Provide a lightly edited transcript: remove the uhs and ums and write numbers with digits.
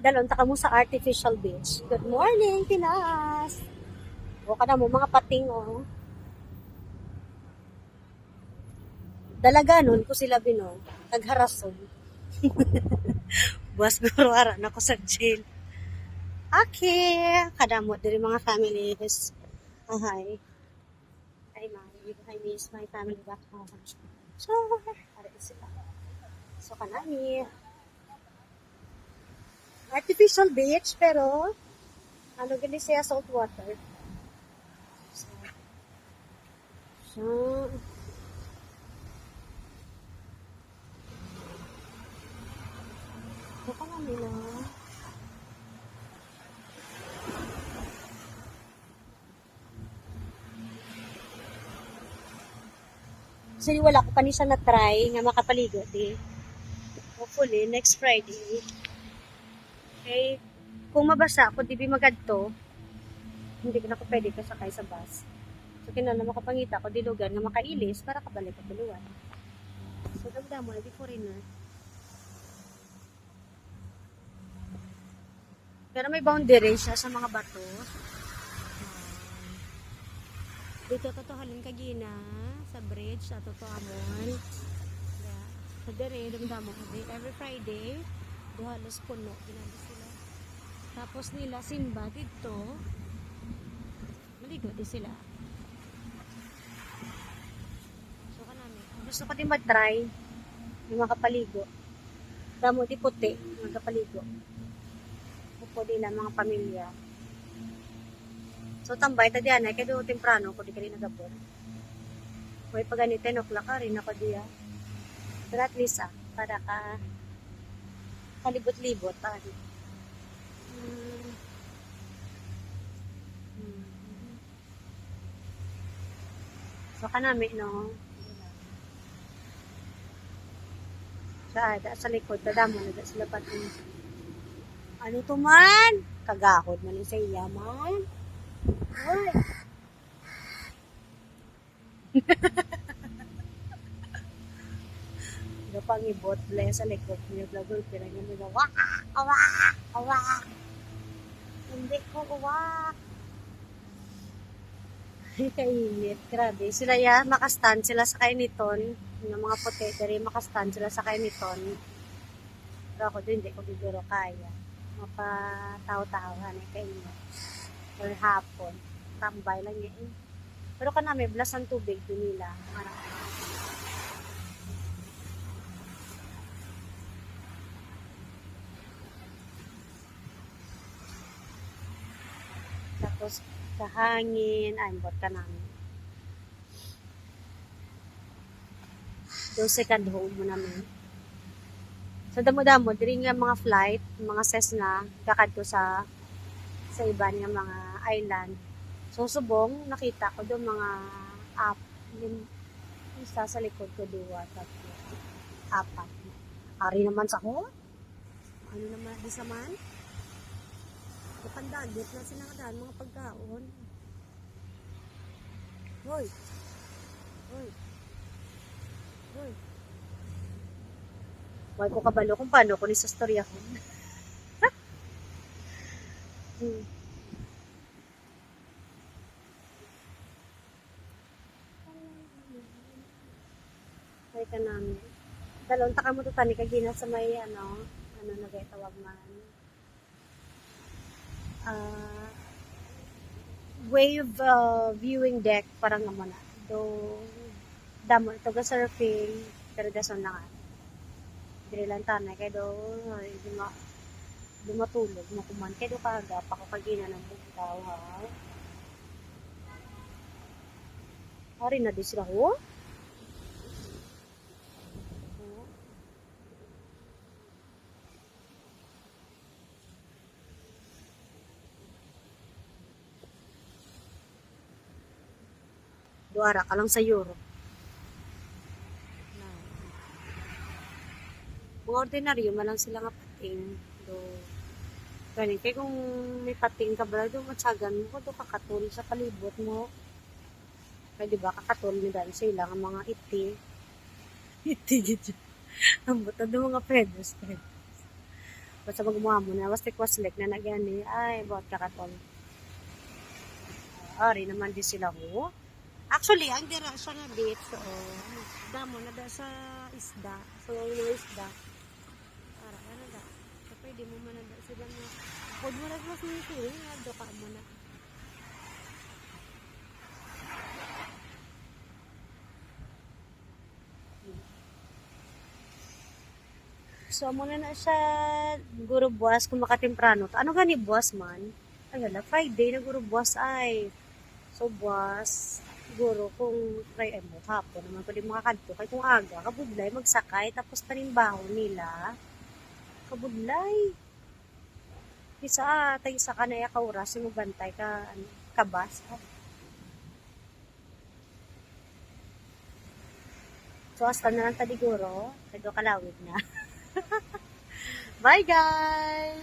Dalon ta kamo sa artificial beach. Good morning, Pinas. O kada mo mga pating oh. Dalaganon ko sila bino. Nagharason. Buwas guro ara na ko sa jail. Okay, kadamo diri mga families. Hi. I miss my family back home. So, ara sila. So kanami. Artificial beach pero ano gani siya salt water. So, baka namin na. Kasi wala ko pa ni siya na-try nga makapaligo di. Hopefully, next Friday. Okay. Kung mabasa ako, di magadto, hindi ko na ko pwede kasakay sa bus. So, kinala makapangita ko di lugar nga makailis para kabalik ko tuluan. So, damdamo na di foreigner. Pero may boundary siya sa mga bato. Dito totohalin kagina sa bridge sa Totoamon. Sa dere damdamo ko every Friday duhalos puno ginamit sila. Tapos nila simba dito. Maligo di sila. So kanami, gusto ko din mag-try yung makapaligo. Damo di puti magkapaligo. Upo din mga pamilya. So tambay ta diyan ay kay do temprano ko di kali nagapon. Way pa ganito 10 o'clock rin ako diya. Pero at least para ka kalibot-libot So kanami no. Sa likod tadamo na sila pati. Ano to man? Kagahod man sa iya man. Hoy. Gapang ibot bless sa likod niya vlogger pero nga mga wak. Hindi ko wak. Kainit, grabe. Sila ya, makastand sila sa kainiton. Yung mga puti, dari makastand sila sa kainiton. Pero ako din, hindi ko bibiro kaya. Mapataw-tawahan ay kainit. Or hapon. Tambay lang yan. Pero kanami, blas ang tubig din nila. Tapos, kahangin, ay, bot ka namin. Doon second home mo namin. Sa damo-damo, diri nga mga flight, mga Cessna, kakad ko sa iba nga mga island. So, subong, nakita ko doon mga yung isa sa likod ko, 2, 3, 4. Ari naman sa ko. Ano naman, di sa man? Kapandagit na sinakadaan mga pagkaon. Hoy! Huwag ko kabalo kung paano ko ni sa storya ko. Ay ka namin. Dalon ta ka mo to tani kagina sa may ano nagaytawag man. Wave viewing deck parang amo na. Do damo ito ga surfing pero dason na nga. Dili lang tanay kay do dumatulog mo kuman kay do kaga pa ko kagina ng bugtaw ha. Ari na di sila ho. Duara ka lang sa Europe. Mga ordinaryo man lang sila nga pating. Do gani kay kung may pating ka ba do matsagan mo do kakatul sa palibot mo. Kay di ba kakatul ni dan sila nga mga iti gid. Ang buta do mga pedos. Basta magmuha mo na, waslik-waslik na nagyani, ay, buhat kakatol. Ari naman din sila ho. Actually, ang dira siya nga beach, so, damo na da sa isda. So, yung isda. Para, ano da. So, pwede mo man na sila na, huwag mo na sa sinisin, doka mo na. So, amo na siya, guro buwas, kung makatemprano. Ano gani buwas man? Ay, wala, Friday na guro buwas ay. So, buwas, siguro kung try mo, hapon naman pwede makakadto. Kaya kung aga, kabudlay, magsakay, tapos panimbaho nila. Kabudlay. Isa, tayo sa kanaya ka oras, yung bantay ka, ano, kabas. So, hasta na lang tadiguro, kado kalawid na. Bye, guys!